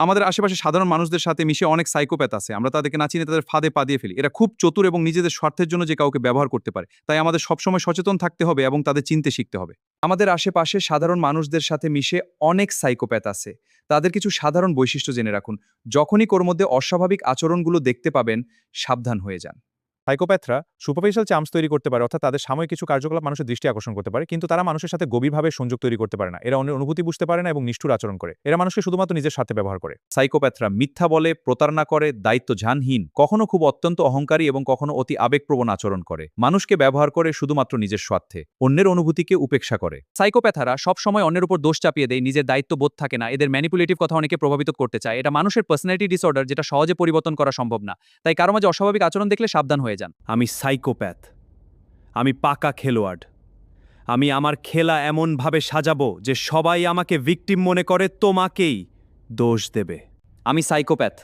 আমাদের আশেপাশে সাধারণ মানুষদের সাথে মিশে অনেক সাইকোপ্যাথ আছে। আমরা তাদেরকে না চিনে তাদের ফাঁদে পা দিয়ে ফেলি। এরা খুব চতুর এবং নিজেদের স্বার্থের জন্য যে কাউকে ব্যবহার করতে পারে। তাই আমাদের সবসময় সচেতন থাকতে হবে এবং তাদের চিনতে শিখতে হবে। আমাদের আশেপাশে সাধারণ মানুষদের সাথে মিশে অনেক সাইকোপ্যাথ আছে। তাদের কিছু সাধারণ বৈশিষ্ট্য জেনে রাখুন। যখনই ওর মধ্যে অস্বাভাবিক আচরণগুলো দেখতে পাবেন, সাবধান হয়ে যান। সাইকোপ্যাথরা সুপারফিশিয়াল চার্মস তৈরি করতে পারে, অর্থাৎ তাদের সাময়িক কিছু কার্যকলাপ মানুষের দৃষ্টি আকর্ষণ করতে পারে, কিন্তু তারা মানুষের সাথে গভীরভাবে সংযোগ তৈরি করতে পারে না। এরা অন্যের অনুভূতি বুঝতে পারে না এবং নিষ্ঠুর আচরণ করে। এরা মানুষকে শুধুমাত্র নিজের স্বার্থে ব্যবহার করে। সাইকোপ্যাথরা মিথ্যা বলে, প্রতারণা করে, দায়িত্বজ্ঞানহীন, কখনো খুব অত্যন্ত অহংকারী এবং কখনো অতি আবেগপ্রবণ আচরণ করে। মানুষকে ব্যবহার করে শুধুমাত্র নিজের স্বার্থে, অন্যের অনুভূতিকে উপেক্ষা করে। সাইকোপ্যাথরা সবসময় অন্যের উপর দোষ চাপিয়ে দেয়, নিজের দায়িত্ব বোধ থাকে না। এদের ম্যানিপুলেটিভ কথা অনেকে প্রভাবিত করতে চায়। এটা মানুষের পার্সোনালিটি ডিসঅর্ডার, যেটা সহজে পরিবর্তন করা সম্ভব না। তাই কারো মাঝে অস্বাভাবিক আচরণ দেখলে সাবধান হয়ে যান। আমি সাইকোপ্যাথ। আমি পাকা খেলোয়াড়। আমি আমার খেলা এমনভাবে সাজাবো যে সবাই আমাকে ভিকটিম মনে করে তোমাকেই দোষ দেবে। আমি সাইকোপ্যাথ।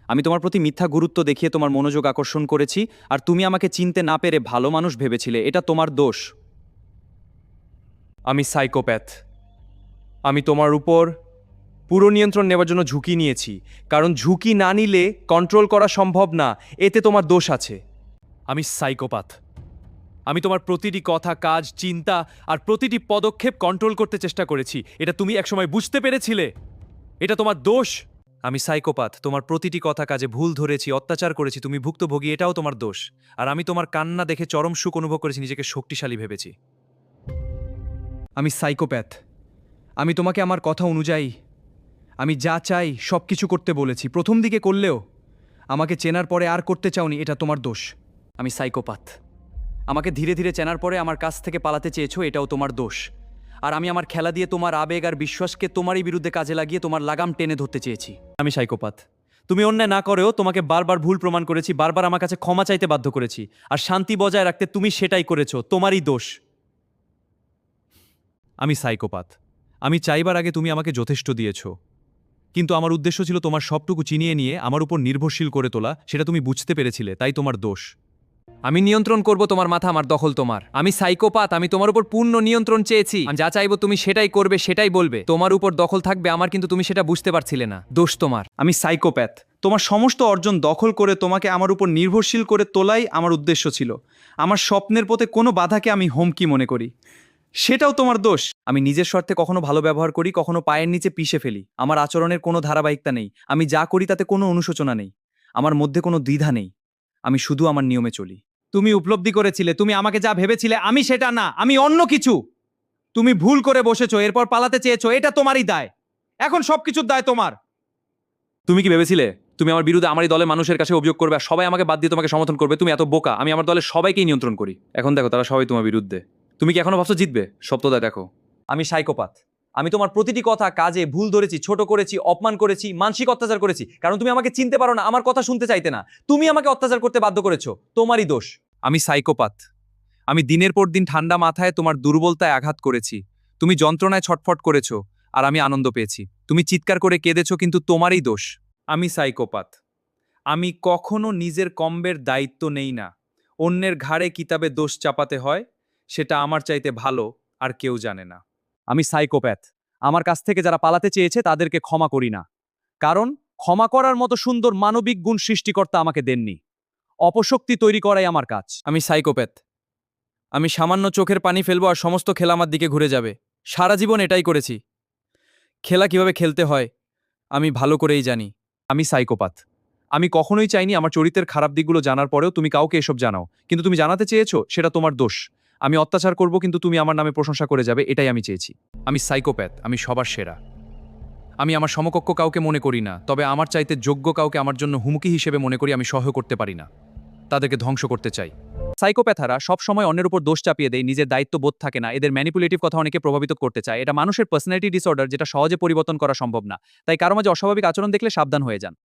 আমি তোমার প্রতি মিথ্যা গুরুত্ব দেখিয়ে তোমার মনোযোগ আকর্ষণ করেছি, আর তুমি আমাকে চিনতে না পেরে ভালো মানুষ ভেবেছিলে। এটা তোমার দোষ। আমি সাইকোপ্যাথ। আমি তোমার উপর পুরো নিয়ন্ত্রণ নেওয়ার জন্য ঝুঁকি নিয়েছি, কারণ ঝুঁকি না নিলে কন্ট্রোল করা সম্ভব না। এতে তোমার দোষ আছে। আমি সাইকোপ্যাথ। আমি তোমার প্রতিটি কথা, কাজ, চিন্তা আর প্রতিটি পদক্ষেপ কন্ট্রোল করতে চেষ্টা করেছি। এটা তুমি একসময় বুঝতে পেরেছিলে। এটা তোমার দোষ। আমি সাইকোপ্যাথ। তোমার প্রতিটি কথা, কাজে ভুল ধরেছি, অত্যাচার করেছি, তুমি ভুক্তভোগী, এটাও তোমার দোষ। আর আমি তোমার কান্না দেখে চরম সুখ অনুভব করেছি, নিজেকে শক্তিশালী ভেবেছি। আমি সাইকোপ্যাথ। আমি তোমাকে আমার কথা অনুযায়ী আমি যা চাই সব কিছু করতে বলেছি, প্রথম দিকে করলেও আমাকে চেনার পরে আর করতে চাওনি। এটা তোমার দোষ। আমি সাইকোপ্যাথ। আমাকে ধীরে ধীরে চেনার পরে আমার কাছ থেকে পালাতে চেয়েছো, এটাও তোমার দোষ। আর আমি আমার খেলা দিয়ে তোমার আবেগ আর বিশ্বাসকে তোমারই বিরুদ্ধে কাজে লাগিয়ে তোমার লাগাম টেনে ধরতে চেয়েছি। আমি সাইকোপ্যাথ। তুমি অন্যায় না করেও তোমাকে বারবার ভুল প্রমাণ করেছি, বারবার আমার কাছে ক্ষমা চাইতে বাধ্য করেছি। আর শান্তি বজায় রাখতে তুমি সেটাই করেছো, তোমারই দোষ। আমি সাইকোপ্যাথ। আমি চাইবার আগে তুমি আমাকে যথেষ্ট দিয়েছ, কিন্তু আমার উদ্দেশ্য ছিল তোমার সবটুকু চিনিয়ে নিয়ে আমার উপর নির্ভরশীল করে তোলা। সেটা তুমি বুঝতে পেরেছিলে, তাই তোমার দোষ। আমি নিয়ন্ত্রণ করব তোমার মাথা, আমার দখল তোমার। আমি সাইকোপ্যাথ। আমি তোমার উপর পূর্ণ নিয়ন্ত্রণ চেয়েছি। আমি যা চাইবো তুমি সেটাই করবে, সেটাই বলবে। তোমার উপর দখল থাকবে আমার, কিন্তু তুমি সেটা বুঝতে পারছিলে না। দোষ তোমার। আমি সাইকোপ্যাথ। তোমার সমস্ত অর্জন দখল করে তোমাকে আমার উপর নির্ভরশীল করে তোলাই আমার উদ্দেশ্য ছিল। আমার স্বপ্নের পথে কোনো বাধাকে আমি হুমকি মনে করি, সেটাও তোমার দোষ। আমি নিজের স্বার্থে কখনো ভালো ব্যবহার করি, কখনো পায়ের নিচে পিষে ফেলি। আমার আচরণের কোনো ধারাবাহিকতা নেই। আমি যা করি তাতে কোনো অনুশোচনা নেই। আমার মধ্যে কোনো দ্বিধা নেই। আমি শুধু আমার নিয়মে চলি। তুমি উপলব্ধি করেছিলে তুমি আমাকে যা ভেবেছিলে আমি সেটা না, আমি অন্য কিছু। তুমি ভুল করে বসেছো, এরপর পালাতে চেয়েছো। এটা তোমারই দায়। এখন সবকিছুর দায় তোমার। তুমি কি ভেবেছিলে তুমি আমার বিরুদ্ধে আমারই দলের মানুষের কাছে অভিযোগ করবে আর সবাই আমাকে বাদ দিয়ে তোমাকে সমর্থন করবে? তুমি এত বোকা। আমি আমার দলের সবাইকেই নিয়ন্ত্রণ করি। এখন দেখো তারা সবাই তোমার বিরুদ্ধে। তুমি কি এখনো ভাবছো জিতবে? সত্যতা দেখো। আমি সাইকোপ্যাথ। আমি তোমার প্রতিটি কথা, কাজে ভুল ধরেছি, ছোট করেছি, অপমান করেছি, মানসিক অত্যাচার করেছি, কারণ তুমি আমাকে চিনতে পারো না, আমার কথা শুনতে চাইতে না। তুমি আমাকে অত্যাচার করতে বাধ্য করেছো, তোমারই দোষ। আমি সাইকোপ্যাথ। আমি দিনের পর দিন ঠান্ডা মাথায় তোমার দুর্বলতায় আঘাত করেছি। তুমি যন্ত্রণায় ছটফট করেছো, আর আমি আনন্দ পেয়েছি। তুমি চিৎকার করে কেঁদেছো, কিন্তু তোমারই দোষ। আমি সাইকোপ্যাথ। আমি কখনো নিজের কম্বের দায়িত্ব নেই না। অন্যের ঘাড়ে কিতাবে দোষ চাপাতে হয়, সেটা আমার চাইতে ভালো আর কেউ জানে না। আমি সাইকোপ্যাথ। আমার কাছ থেকে যারা পালাতে চেয়েছে তাদেরকে ক্ষমা করি না, কারণ ক্ষমা করার মতো সুন্দর মানবিক গুণ সৃষ্টিকর্তা আমাকে দেননি। অপশক্তি তৈরি করাই আমার কাজ। আমি সাইকোপ্যাথ। আমি সামান্য চোখের পানি ফেলবো আর সমস্ত খেলা আমার দিকে ঘুরে যাবে। সারা জীবন এটাই করেছি। খেলা কিভাবে খেলতে হয় আমি ভালো করেই জানি। আমি সাইকোপ্যাথ। আমি কখনোই চাইনি আমার চরিত্রের খারাপ দিকগুলো জানার পরেও তুমি কাউকে এসব জানাও, কিন্তু তুমি জানাতে চেয়েছো, সেটা তোমার দোষ। আমি অত্যাচার করব, কিন্তু তুমি আমার নামে প্রশংসা করে যাবে, এটাই আমি চেয়েছি। আমি সাইকোপ্যাথ। আমি সবার সেরা। আমি আমার সমকক্ষ কাউকে মনে করি না, তবে আমার চাইতে যোগ্য কাউকে আমার জন্য হুমকি হিসেবে মনে করি। আমি সহ্য করতে পারি না, তাদেরকে ধ্বংস করতে চাই। সাইকোপ্যাথারা সবসময় অন্যের উপর দোষ চাপিয়ে দেয়, নিজের দায়িত্ব বোধ থাকে না। এদের ম্যানিপুলেটিভ কথা অনেকে প্রভাবিত করতে চায়। এটা মানুষের পার্সোনালিটি ডিসঅর্ডার, যেটা সহজে পরিবর্তন করা সম্ভব না। তাই কারো মাঝে অস্বাভাবিক আচরণ দেখলে সাবধান হয়ে যান।